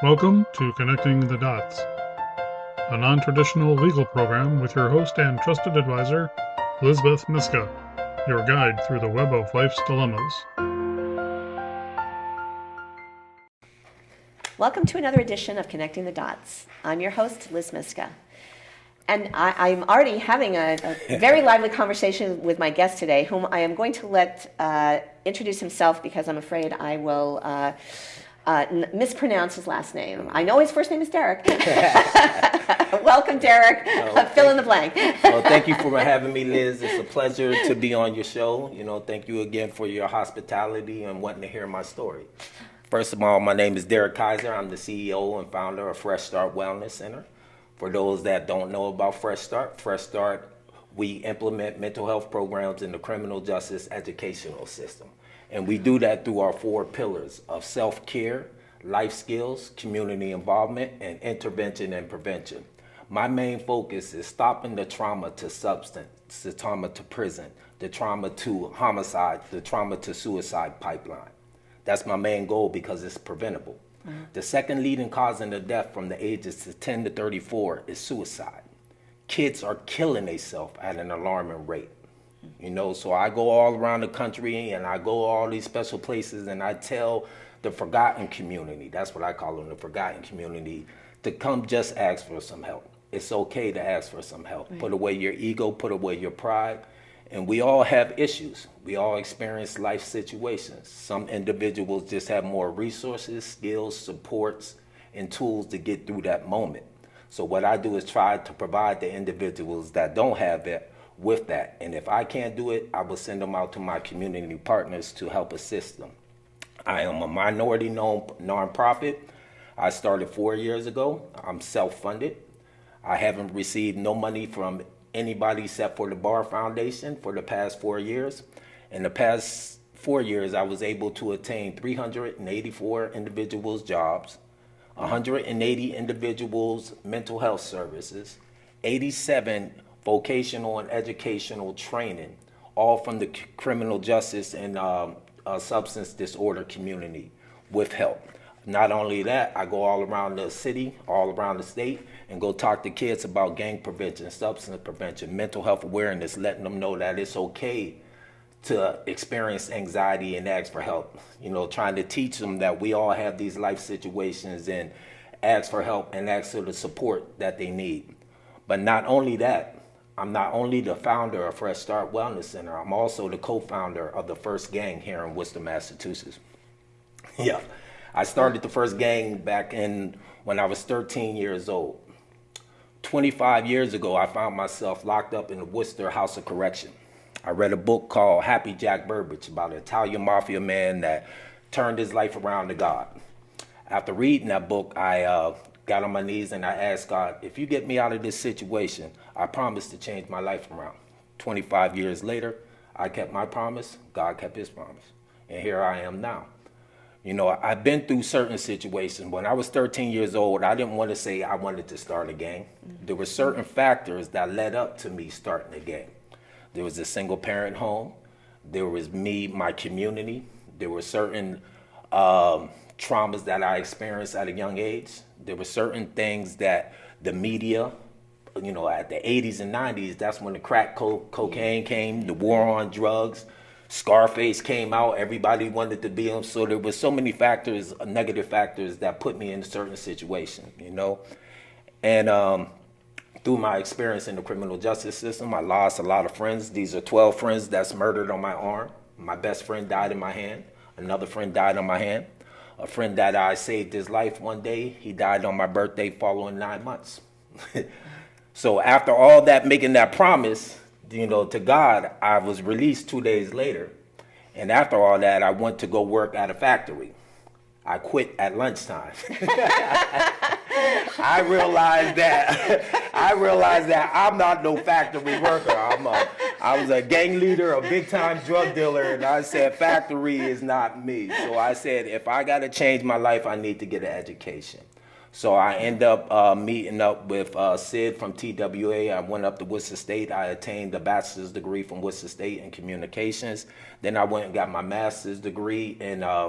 Welcome to Connecting the Dots, a non-traditional legal program with your host and trusted advisor, Liz Myska, your guide through the web of life's dilemmas. Welcome to another edition of Connecting the Dots. I'm your host, Liz Myska. And I'm already having a very lively conversation with my guest today, whom I am going to let introduce himself because I'm afraid I will mispronounce his last name. I know his first name is Derrick. Welcome, Derrick. Fill in the blank. Well, thank you for having me, Liz. It's a pleasure to be on your show. Thank you again for your hospitality and wanting to hear my story. First of all, my name is Derrick Kiser. I'm the CEO and founder of Fresh Start Wellness Center. For those that don't know about Fresh Start, we implement mental health programs in the criminal justice educational system. And we do that through our 4 pillars of self-care, life skills, community involvement, and intervention and prevention. My main focus is stopping the trauma to substance, the trauma to prison, the trauma to homicide, the trauma to suicide pipeline. That's my main goal because it's preventable. The second leading cause of death from the ages of 10 to 34 is suicide. Kids are killing themselves at an alarming rate. So I go all around the country and I go all these special places and I tell the forgotten community, that's what I call them, the forgotten community, to come just ask for some help. It's okay to ask for some help. Right. Put away your ego, put away your pride. And we all have issues. We all experience life situations. Some individuals just have more resources, skills, supports, and tools to get through that moment. So what I do is try to provide the individuals that don't have it with that. And if I can't do it, I will send them out to my community partners to help assist them. I am a nonprofit. I started 4 years ago. I'm self-funded. I haven't received no money from anybody except for the Bar Foundation for the past 4 years. In the past 4 years, I was able to attain 384 individuals' jobs, 180 individuals' mental health services, 87 vocational and educational training, all from the criminal justice and substance disorder community with help. Not only that, I go all around the city, all around the state, and go talk to kids about gang prevention, substance prevention, mental health awareness, letting them know that it's okay to experience anxiety and ask for help. Trying to teach them that we all have these life situations and ask for help and ask for the support that they need. But not only that, I'm not only the founder of Fresh Start Wellness Center, I'm also the co-founder of the first gang here in Worcester, Massachusetts. Yeah. I started the first gang back when I was 13 years old. 25 years ago, I found myself locked up in the Worcester House of Correction. I read a book called Happy Jack Burbage about an Italian mafia man that turned his life around to God. After reading that book, I got on my knees and I asked God, if you get me out of this situation, I promise to change my life around. 25 years later, I kept my promise, God kept his promise, and here I am now. I've been through certain situations. When I was 13 years old, I didn't want to say I wanted to start a gang. There were certain factors that led up to me starting a gang. There was a single parent home. There was me, my community. There were certain traumas that I experienced at a young age. There were certain things that the media, at the 80s and 90s, that's when the crack cocaine came, the war on drugs. Scarface came out, everybody wanted to be him. So there were so many factors, negative factors that put me in a certain situation, And through my experience in the criminal justice system, I lost a lot of friends. These are 12 friends that's murdered on my arm. My best friend died in my hand. Another friend died on my hand. A friend that I saved his life one day, he died on my birthday following 9 months. So after all that, making that promise, to God, I was released 2 days later. And after all that, I went to go work at a factory. I quit at lunchtime. I realized that I'm not no factory worker. I was a gang leader, a big time drug dealer, and I said factory is not me. So I said, if I got to change my life, I need to get an education. So I end up meeting up with Sid from TWA. I went up to Worcester State. I attained a bachelor's degree from Worcester State in communications. Then I went and got my master's degree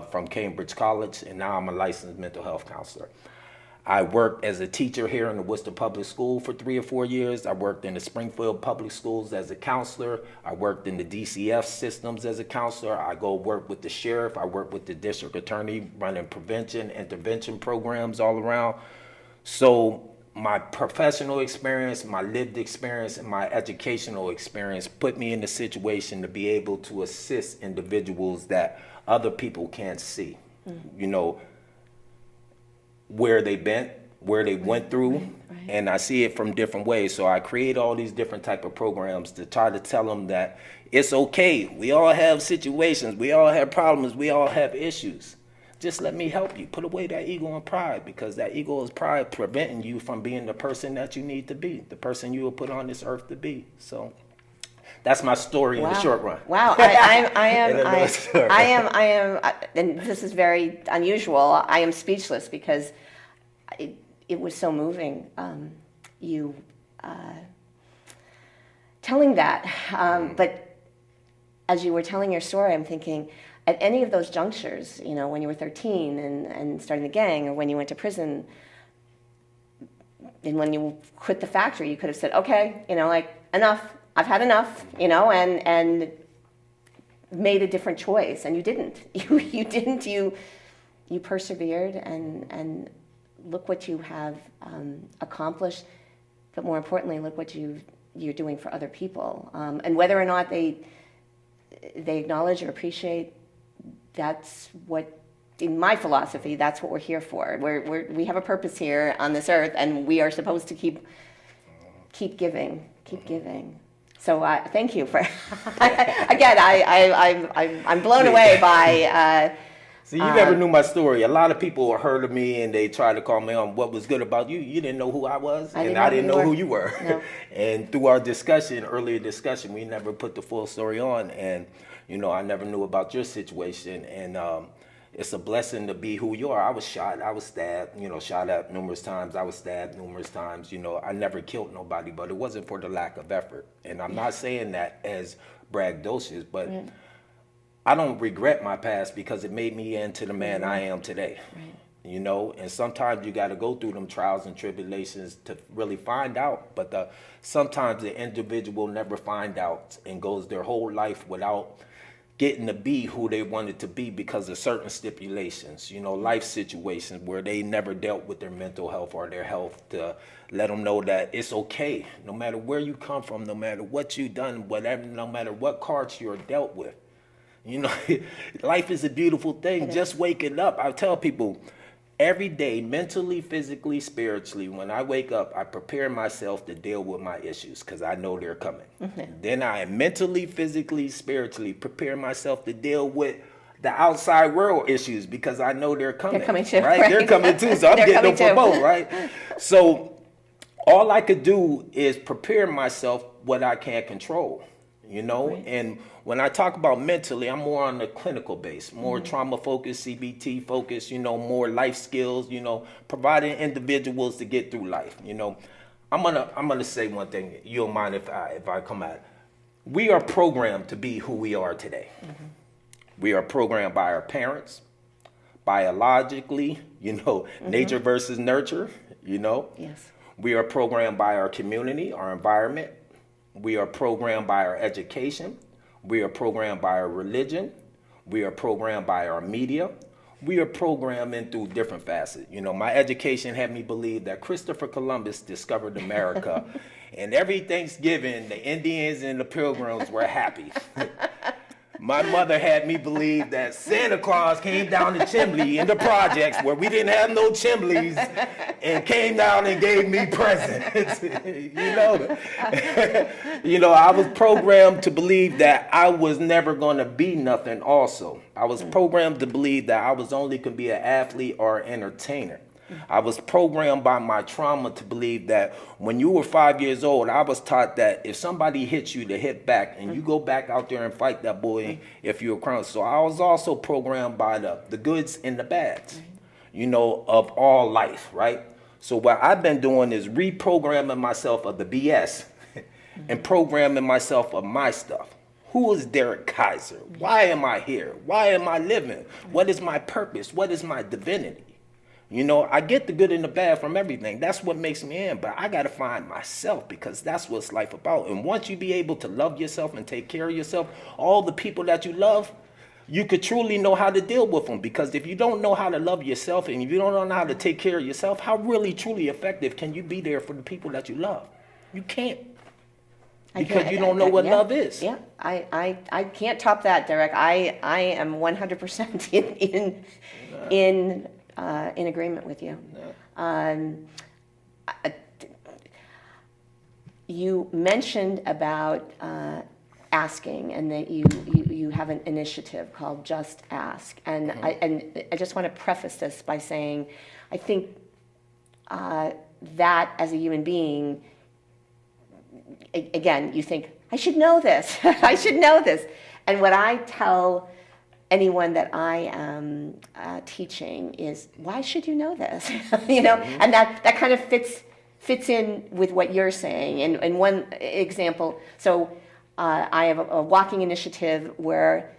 from Cambridge College, and now I'm a licensed mental health counselor. I worked as a teacher here in the Worcester Public School for 3 or 4 years. I worked in the Springfield Public Schools as a counselor. I worked in the DCF systems as a counselor. I go work with the sheriff. I work with the district attorney running prevention, intervention programs all around. So my professional experience, my lived experience, and my educational experience put me in the situation to be able to assist individuals that other people can't see. You know, where they've been, where they went through, and I see it from different ways. So I create all these different type of programs to try to tell them that it's okay. We all have situations. We all have problems. We all have issues. Just let me help you. Put away that ego and pride, because that ego and pride preventing you from being the person that you need to be, the person you were put on this earth to be. So that's my story in the short run. Wow, I am, and this is very unusual. I am speechless because it was so moving. You telling that, but as you were telling your story, I'm thinking, at any of those junctures, you know, when you were 13 and starting the gang, or when you went to prison, and when you quit the factory, you could have said, okay, you know, like, enough. I've had enough, you know, and made a different choice, and you didn't. You didn't. You persevered, and look what you have accomplished. But more importantly, look what you're doing for other people. And whether or not they acknowledge or appreciate, that's what, in my philosophy, that's what we're here for. We have a purpose here on this earth, and we are supposed to keep giving, keep giving. So thank you for again. I'm blown away by. So you never knew my story. A lot of people heard of me and they tried to call me on what was good about you. You didn't know who I was, and I didn't know who you were. No. And through our earlier discussion, we never put the full story on. And you know, I never knew about your situation. And it's a blessing to be who you are. I was shot. I was stabbed. You know, shot at numerous times. I was stabbed numerous times. You know, I never killed nobody, but it wasn't for the lack of effort. And I'm not saying that as braggadocious, but I don't regret my past because it made me into the man I am today. Right. You know, and sometimes you got to go through them trials and tribulations to really find out. But sometimes the individual never find out and goes their whole life without getting to be who they wanted to be because of certain stipulations, you know, life situations where they never dealt with their mental health or their health, to let them know that it's okay, no matter where you come from, no matter what you've done, whatever, no matter what cards you're dealt with. You know, life is a beautiful thing. Just waking up. I tell people every day, mentally, physically, spiritually, when I wake up, I prepare myself to deal with my issues because I know they're coming. Then I mentally, physically, spiritually prepare myself to deal with the outside world issues because I know they're coming. They're coming too. Right? They're coming too. So I'm getting them for both, right? So all I could do is prepare myself what I can't control. You know, and when I talk about mentally, I'm more on the clinical base, more trauma focused, CBT focused, you know, more life skills, you know, providing individuals to get through life. You know, I'm gonna say one thing. You don't mind if I come at it. We are programmed to be who we are today. We are programmed by our parents, biologically, you know, nature versus nurture, you know. Yes. We are programmed by our community, our environment. We are programmed by our education. We are programmed by our religion. We are programmed by our media. We are programmed in through different facets. You know, my education had me believe that Christopher Columbus discovered America, and every Thanksgiving, the Indians and the Pilgrims were happy. My mother had me believe that Santa Claus came down the chimney in the projects where we didn't have no chimneys and came down and gave me presents. You know, I was programmed to believe that I was never going to be nothing also. I was programmed to believe that I was only going to be an athlete or an entertainer. I was programmed by my trauma to believe that when you were 5 years old, I was taught that if somebody hits you, to hit back, and you go back out there and fight that boy if you're a criminal. So I was also programmed by the goods and the bads, you know, of all life, right? So what I've been doing is reprogramming myself of the BS and programming myself of my stuff. Who is Derrick Kiser? Why am I here? Why am I living? What is my purpose? What is my divinity? You know, I get the good and the bad from everything. That's what makes me in. But I got to find myself, because that's what's life about. And once you be able to love yourself and take care of yourself, all the people that you love, you could truly know how to deal with them. Because if you don't know how to love yourself and if you don't know how to take care of yourself, how really, truly effective can you be there for the people that you love? You can't. Because you don't know what love is. Yeah, I can't top that, Derrick. I am 100% in agreement with you. You mentioned about asking, and that you have an initiative called Just Ask, and I just want to preface this by saying, I think that as a human being, again, you think, I should know this. I should know this. And what I tell anyone that I am teaching is, why should you know this? You know, and that kind of fits in with what you're saying. And one example, so I have a walking initiative where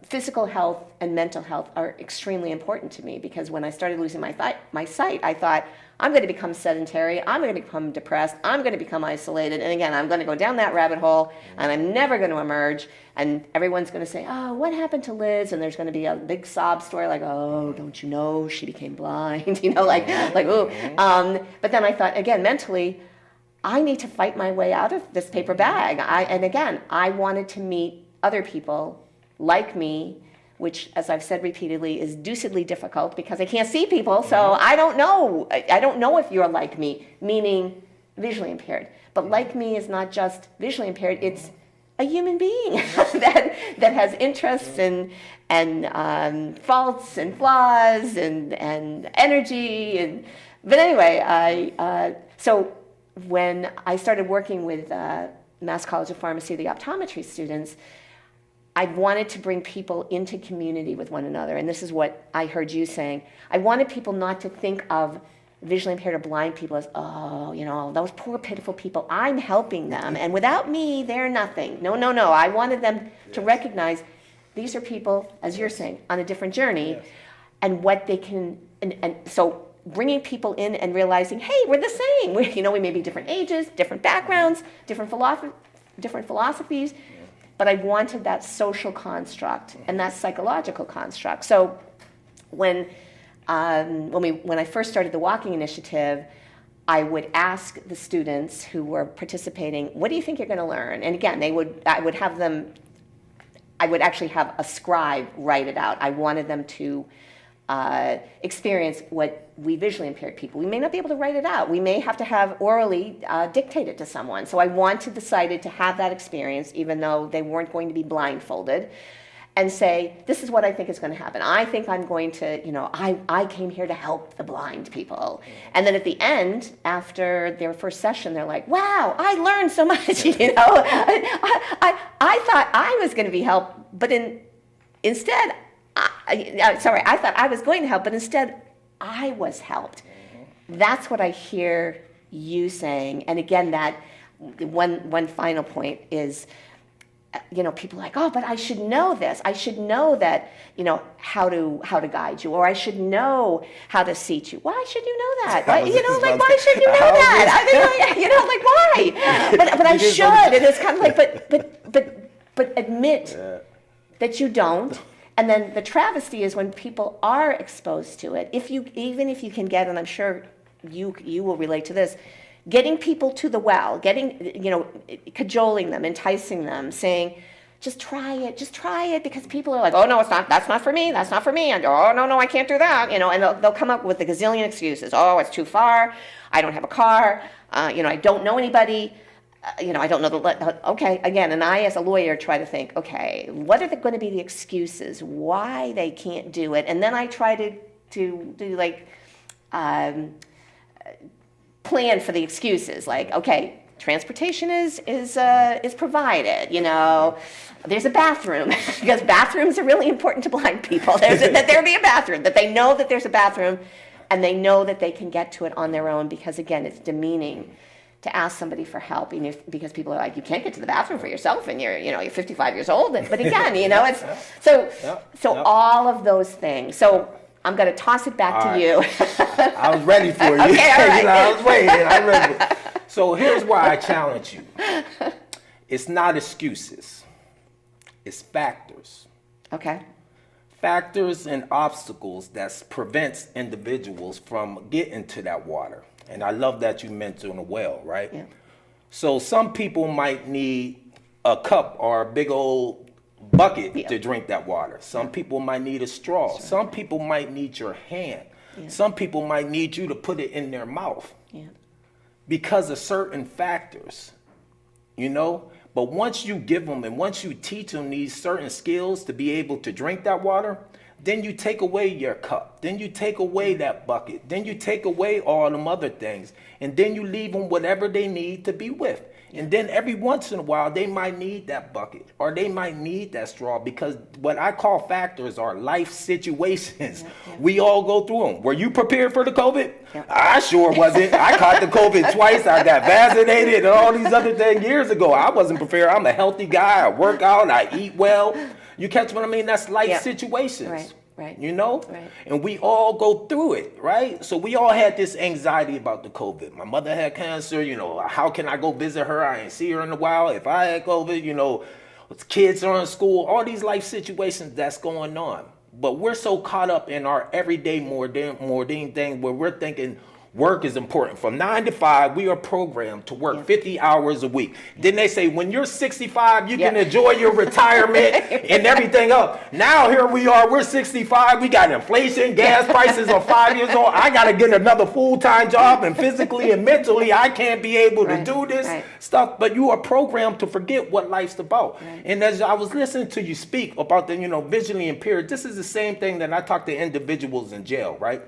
physical health and mental health are extremely important to me, because when I started losing my sight, I thought, I'm going to become sedentary, I'm going to become depressed, I'm going to become isolated, and again, I'm going to go down that rabbit hole, and I'm never going to emerge, and everyone's going to say, oh, what happened to Liz? And there's going to be a big sob story, like, oh, don't you know, she became blind, you know, like, ooh. But then I thought, again, mentally, I need to fight my way out of this paper bag. And again, I wanted to meet other people like me, which, as I've said repeatedly, is deucedly difficult because I can't see people, so I don't know. I don't know if you're like me, meaning visually impaired. But like me is not just visually impaired, it's a human being that has interests and faults and flaws and energy. But anyway, so when I started working with Mass College of Pharmacy, the optometry students, I wanted to bring people into community with one another. And this is what I heard you saying. I wanted people not to think of visually impaired or blind people as, oh, you know, those poor, pitiful people, I'm helping them. And without me, they're nothing. No. I wanted them to recognize these are people, as you're saying, on a different journey, and what they can, and so bringing people in and realizing, hey, we're the same. We may be different ages, different backgrounds, different philosophies, but I wanted that social construct and that psychological construct. So when I first started the walking initiative, I would ask the students who were participating, what do you think you're going to learn? And again, I would actually have a scribe write it out. I wanted them to experience what we visually impaired people. We may not be able to write it out. We may have to have orally dictate it to someone. So I decided to have that experience, even though they weren't going to be blindfolded, and say, this is what I think is going to happen. I think I'm going to, I came here to help the blind people. And then at the end, after their first session, they're like, wow, I learned so much, I thought I was going to be helped, but instead, I thought I was going to help, but instead I was helped. That's what I hear you saying. And again, that one final point is, people are like, oh, but I should know this. I should know that, how to guide you, or I should know how to seat you. Why should you know that? Why should you know that? Why? But I should. And it's kind of like, but admit that you don't. And then the travesty is when people are exposed to it, even if you can get, and I'm sure you will relate to this, getting people to the well, cajoling them, enticing them, saying, just try it, because people are like, oh no, that's not for me, and oh no, I can't do that, and they'll come up with a gazillion excuses. Oh, it's too far, I don't have a car, I don't know anybody. I don't know okay, again, and I as a lawyer try to think, okay, what are going to be the excuses why they can't do it? And then I try to do plan for the excuses, like, okay, transportation is provided, there's a bathroom, because bathrooms are really important to blind people. That there be a bathroom, that they know that there's a bathroom. And they know that they can get to it on their own because, again, it's demeaning to ask somebody for help, because people are like, you can't get to the bathroom for yourself, and you're 55 years old. But again, it's so all of those things. So I'm going to toss it back to you. I was ready for you. Okay, all right. I was waiting. I'm ready. So here's why I challenge you. It's not excuses. It's factors. Okay. Factors and obstacles that prevents individuals from getting to that water. And I love that you mentioned a well, right? Yeah. So some people might need a cup or a big old bucket to drink that water. Some people might need a straw. Right. Some people might need your hand. Yeah. Some people might need you to put it in their mouth because of certain factors, But once you give them and once you teach them these certain skills to be able to drink that water, then you take away your cup. Then you take away that bucket. Then you take away all them other things. And then you leave them whatever they need to be with. And then every once in a while, they might need that bucket or they might need that straw, because what I call factors are life situations. We all go through them. Were you prepared for the COVID? I sure wasn't. I caught the COVID twice. I got vaccinated and all these other things years ago. I wasn't prepared. I'm a healthy guy. I work out. I eat well. You catch what I mean? That's life situations. Right. Right. Right. And we all go through it, right? So we all had this anxiety about the COVID. My mother had cancer, how can I go visit her? I ain't see her in a while. If I had COVID, kids are in school, all these life situations that's going on. But we're so caught up in our everyday mundane thing where we're thinking work is important. From 9 to 5, we are programmed to work 50 hours a week. Then they say, when you're 65, you can enjoy your retirement and everything else. Now here we are, we're 65, we got inflation, gas prices are 5 years old. I got to get another full-time job, and physically and mentally, I can't be able to do this stuff. But you are programmed to forget what life's about. And as I was listening to you speak about the, visually impaired, this is the same thing that I talk to individuals in jail, right?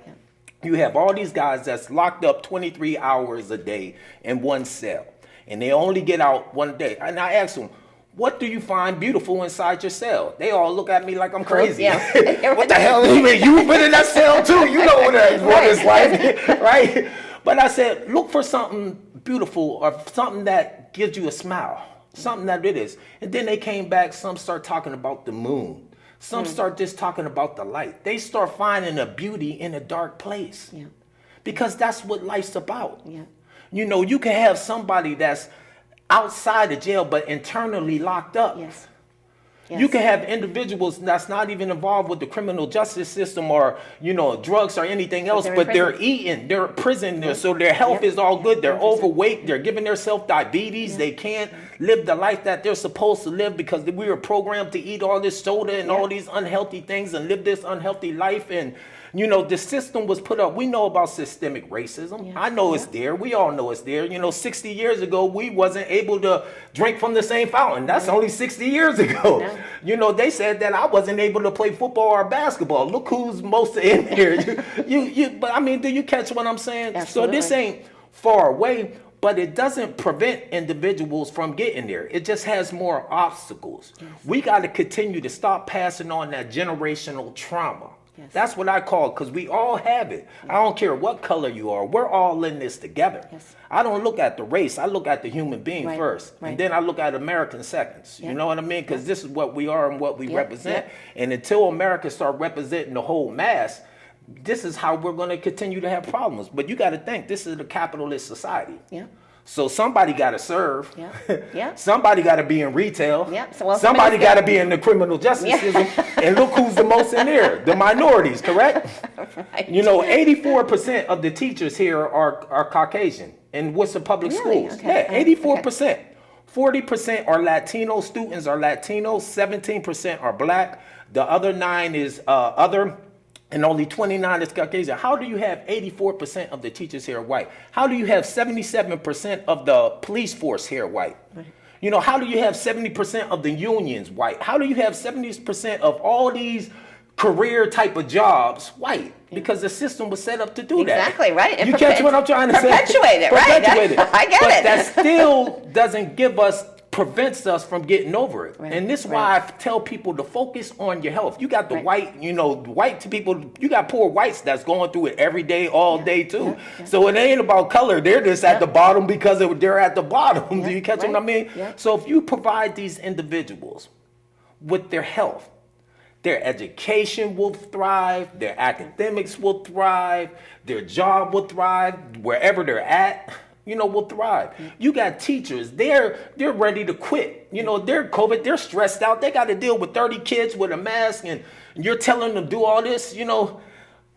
You have all these guys that's locked up 23 hours a day in one cell, and they only get out one day. And I ask them, what do you find beautiful inside your cell? They all look at me like I'm crazy. What the hell? You been in that cell too? You know what it's like, right? But I said, look for something beautiful or something that gives you a smile, something that it is. And then they came back, some start talking about the moon. Some start just talking about the light. They start finding a beauty in a dark place. Because that's what life's about. You can have somebody that's outside the jail but internally locked up. You can have individuals that's not even involved with the criminal justice system or, drugs or anything else, but they're eating, they're in prison, so their health is all good, they're overweight, they're giving themselves diabetes, they can't live the life that they're supposed to live because we were programmed to eat all this soda and all these unhealthy things and live this unhealthy life. And the system was put up. We know about systemic racism. I know it's there. We all know it's there. 60 years ago, we wasn't able to drink from the same fountain. That's only 60 years ago. They said that I wasn't able to play football or basketball. Look who's most in here. But I mean, do you catch what I'm saying? Absolutely. So this ain't far away, but it doesn't prevent individuals from getting there. It just has more obstacles. We got to continue to stop passing on that generational trauma. That's what I call it, because we all have it. I don't care what color you are. We're all in this together. I don't look at the race. I look at the human being first. And then I look at American seconds. You know what I mean? Because this is what we are and what we represent. And until America start representing the whole mass, this is how we're going to continue to have problems. But you got to think, this is a capitalist society. So somebody got to serve. Somebody got to be in retail. Somebody got to be in the criminal justice system. And look who's the most in there. The minorities, correct? 84% of the teachers here are Caucasian in Worcester public schools. 84%. 40% are Latino students are Latinos. 17% are black. The other 9 is other. And only 29 is Caucasian. How do you have 84% of the teachers here white? How do you have 77% of the police force here white? How do you have 70% of the unions white? How do you have 70% of all these career type of jobs white? Because the system was set up to do that. Exactly, right. You catch what I'm trying to say? Perpetuate it, right? I get it. But that still doesn't give us prevents us from getting over it. Right, And this is why I tell people to focus on your health. You got the white to people, you got poor whites that's going through it every day, all day too. So it ain't about color. They're just at the bottom because they're at the bottom. Do you catch what I mean? So if you provide these individuals with their health, their education will thrive, their academics will thrive, their job will thrive, wherever they're at, will thrive. You got teachers, they're ready to quit. They're COVID, they're stressed out. They got to deal with 30 kids with a mask, and you're telling them to do all this,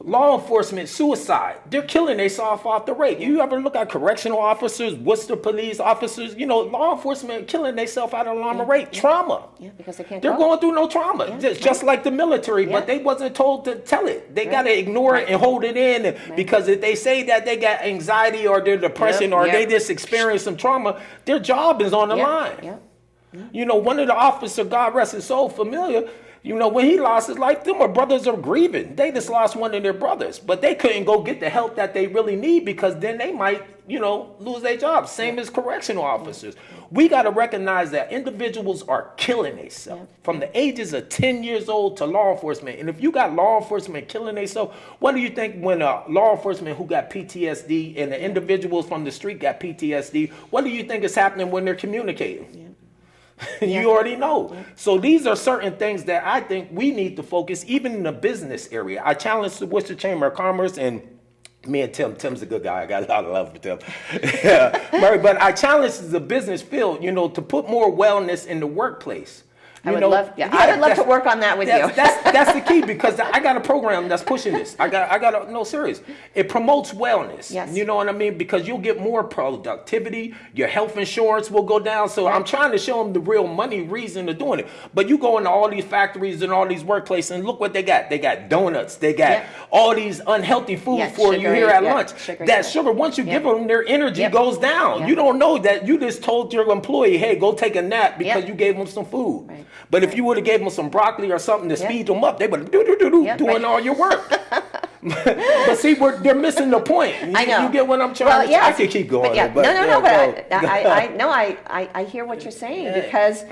Law enforcement, suicide, they're killing themselves off the rate. You ever look at correctional officers, Worcester police officers, law enforcement killing themselves out of alarm rate. Trauma. Yeah, because they can't They're going through no trauma. Just like the military, but they wasn't told to tell it. They got to ignore it and hold it in because if they say that they got anxiety or their depression or they just experienced some trauma, their job is on the line. One of the officers, God rest his soul, familiar, when he lost his life, them brothers are grieving. They just lost one of their brothers, but they couldn't go get the help that they really need because then they might, lose their jobs. Same as correctional officers. We got to recognize that individuals are killing themselves from the ages of 10 years old to law enforcement. And if you got law enforcement killing themselves, what do you think when law enforcement who got PTSD and the individuals from the street got PTSD, what do you think is happening when they're communicating? You already know. So these are certain things that I think we need to focus, even in the business area. I challenge the Worcester Chamber of Commerce, and me and Tim's a good guy. I got a lot of love for Tim. But I challenge the business field, to put more wellness in the workplace. I would love to work on that with you. That's the key because I got a program that's pushing this. I got no serious. It promotes wellness. Yes. You know what I mean? Because you'll get more productivity. Your health insurance will go down. So I'm trying to show them the real money reason of doing it. But you go into all these factories and all these workplaces and look what they got. They got donuts. They got all these unhealthy food for you here at lunch. Sugar, once you give them, their energy goes down. You don't know that you just told your employee, hey, go take a nap because you gave them some food. Right. But if you would have gave them some broccoli or something to speed them up, they would have doing all your work. But see, they're missing the point. I know. You get what I'm trying to say? I could keep going. I hear what you're saying because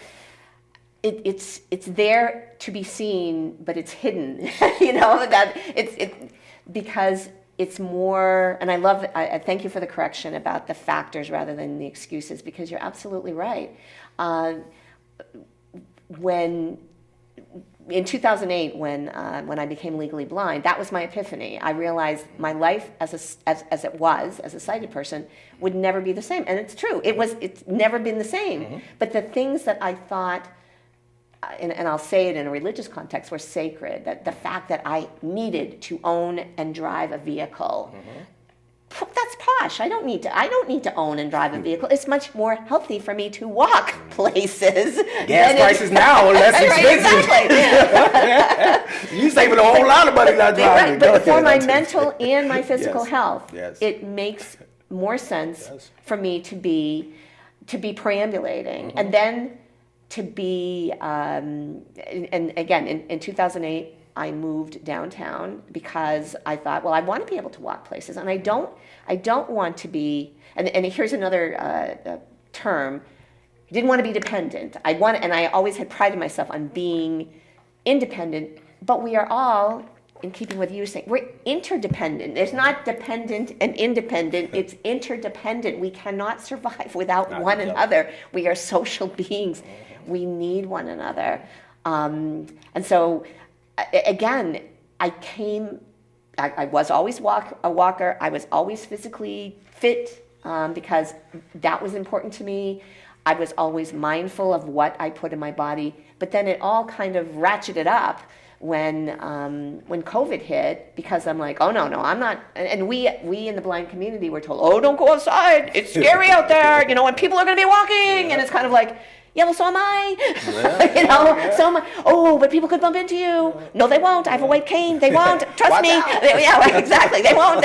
it's there to be seen, but it's hidden. That it's because it's more, and I thank you for the correction about the factors rather than the excuses, because you're absolutely right. When in 2008, when I became legally blind, that was my epiphany. I realized my life as it was as a sighted person would never be the same, and it's true. It's never been the same. Mm-hmm. But the things that I thought, and I'll say it in a religious context, were sacred. That the fact that I needed to own and drive a vehicle. Mm-hmm. That's posh. I don't need to own and drive a vehicle. It's much more healthy for me to walk places. Gas prices now are less expensive. Exactly. You saving a whole lot of money not driving. But for my mental and my physical health, it makes more sense for me to be perambulating, and then to be. And again, in 2008. I moved downtown because I thought, well, I want to be able to walk places, and I don't want to be. And here's another term: I didn't want to be dependent. And I always had prided myself on being independent. But we are all, in keeping with you saying, we're interdependent. It's not dependent and independent. It's interdependent. We cannot survive without one another. We are social beings. We need one another, and so. Again, I was always a walker. I was always physically fit because that was important to me. I was always mindful of what I put in my body. But then it all kind of ratcheted up when COVID hit, because I'm like, oh, no, I'm not. And we in the blind community were told, oh, don't go outside. It's scary out there, and people are going to be walking. And it's kind of like, yeah, well, so am I. So am I. Oh, but people could bump into you. No, they won't. I have a white cane. They won't. Trust me. Yeah, right, exactly. They won't.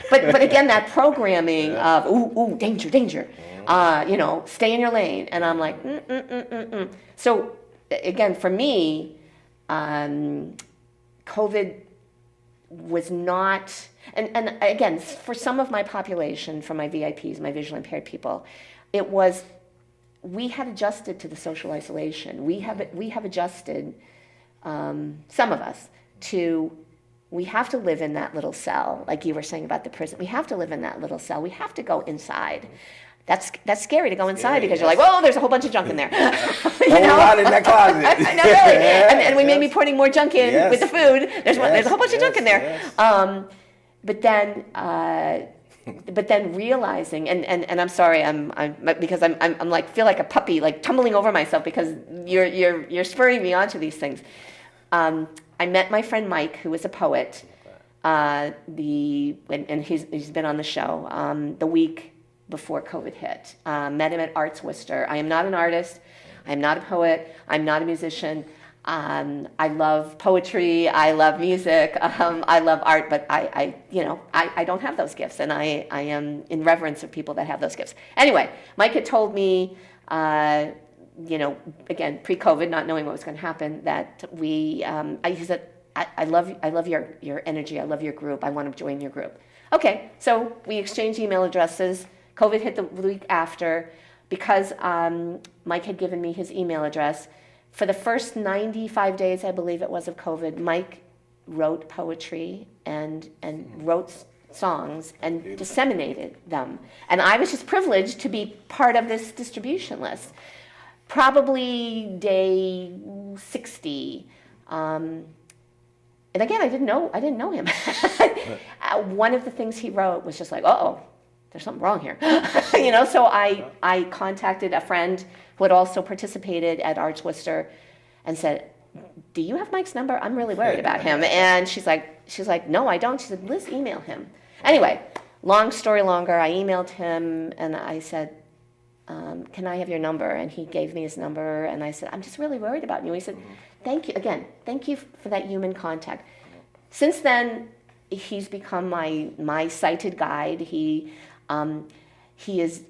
But again, that programming of ooh, danger. Stay in your lane. And I'm like, So again, for me, COVID was not, and again, for some of my population, for my VIPs, my visually impaired people, it was we had adjusted to the social isolation. We have adjusted, some of us, to we have to live in that little cell, like you were saying about the prison. We have to live in that little cell. We have to go inside. That's scary to go inside because you're like, whoa, there's a whole bunch of junk in there. You know? A lot in that closet. I know, really. And we may be putting more junk in with the food. There's a whole bunch of junk in there. Yes. But then realizing, and I'm sorry, I'm because I'm like feel like a puppy, like tumbling over myself because you're spurring me onto these things. I met my friend Mike, who is a poet. And he's been on the show the week before COVID hit. Met him at Arts Worcester. I am not an artist. I am not a poet. I'm not a musician. I love poetry. I love music. I love art, but I don't have those gifts, and I am in reverence of people that have those gifts. Anyway, Mike had told me, again, pre-COVID, not knowing what was going to happen, that he said, I love your energy. I love your group. I want to join your group. Okay, so we exchanged email addresses. COVID hit the week after. Because Mike had given me his email address, for the first 95 days, I believe it was, of COVID, Mike wrote poetry and wrote songs and disseminated them. And I was just privileged to be part of this distribution list. Probably day 60. And again, I didn't know him. One of the things he wrote was just like, uh-oh, there's something wrong here. So I contacted a friend who had also participated at Arts Worcester and said, do you have Mike's number? I'm really worried about him. And she's like, no, I don't. She said, Liz, email him. Anyway, long story longer, I emailed him and I said, can I have your number? And he gave me his number and I said, I'm just really worried about you. He said, thank you. Again, thank you for that human contact. Since then, he's become my sighted guide. He is,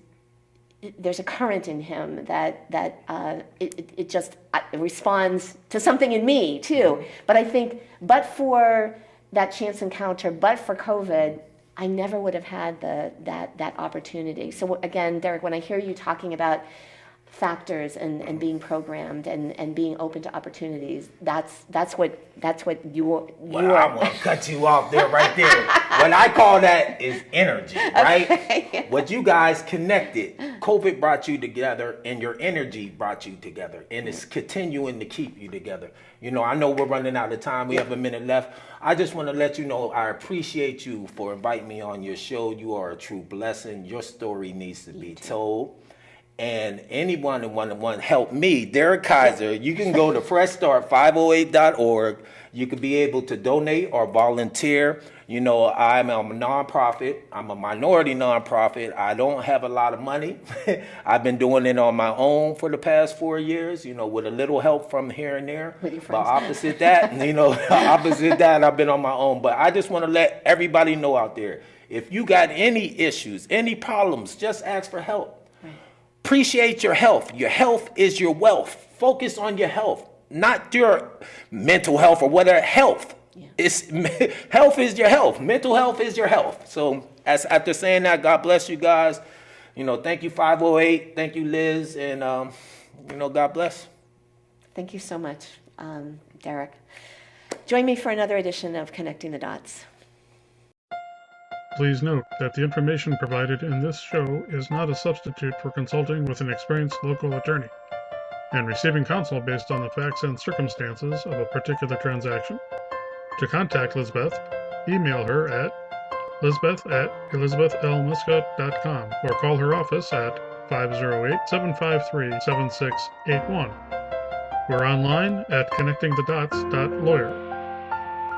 there's a current in him that it just responds to something in me too. But I think, but for that chance encounter, but for COVID, I never would have had that opportunity. So again, Derrick, when I hear you talking about factors and being programmed and being open to opportunities, that's what you are. Well, I want to cut you off there, right there. What I call that is energy, right? Okay. What you guys connected, COVID brought you together, and your energy brought you together, and it's continuing to keep you together. I know we're running out of time. We have a minute left. I just want to let you know I appreciate you for inviting me on your show. You are a true blessing. Your story needs to be told. And anyone who want to help me, Derrick Kiser, you can go to freshstart508.org. You can be able to donate or volunteer. I'm a nonprofit. I'm a minority nonprofit. I don't have a lot of money. I've been doing it on my own for the past 4 years, with a little help from here and there. With your friends. But opposite that, I've been on my own. But I just want to let everybody know out there, if you got any issues, any problems, just ask for help. Appreciate your health. Your health is your wealth. Focus on your health, not your mental health or whatever. Health. Yeah. Health is your health. Mental health is your health. So after saying that, God bless you guys. Thank you 508. Thank you, Liz. And, God bless. Thank you so much, Derrick. Join me for another edition of Connecting the Dots. Please note that the information provided in this show is not a substitute for consulting with an experienced local attorney and receiving counsel based on the facts and circumstances of a particular transaction. To contact Lizbeth, email her at lizbeth@elizabethlmyska.com or call her office at 508-753-7681. We're online at connectingthedots.lawyer.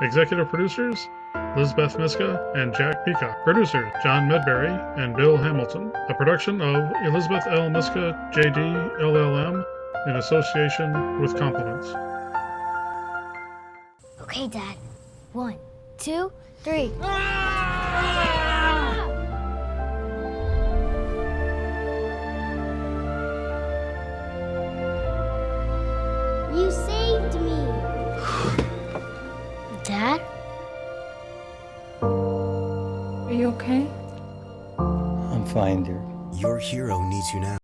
Executive producers, Liz Myska and Jack Peacock. Producers, John Medberry and Bill Hamilton. A production of Elizabeth L. Myska, J.D., LLM, in association with Compliments. Okay, Dad. 1, 2, 3. You saved me. Dad? Are you okay? I'm fine, dear. Your hero needs you now.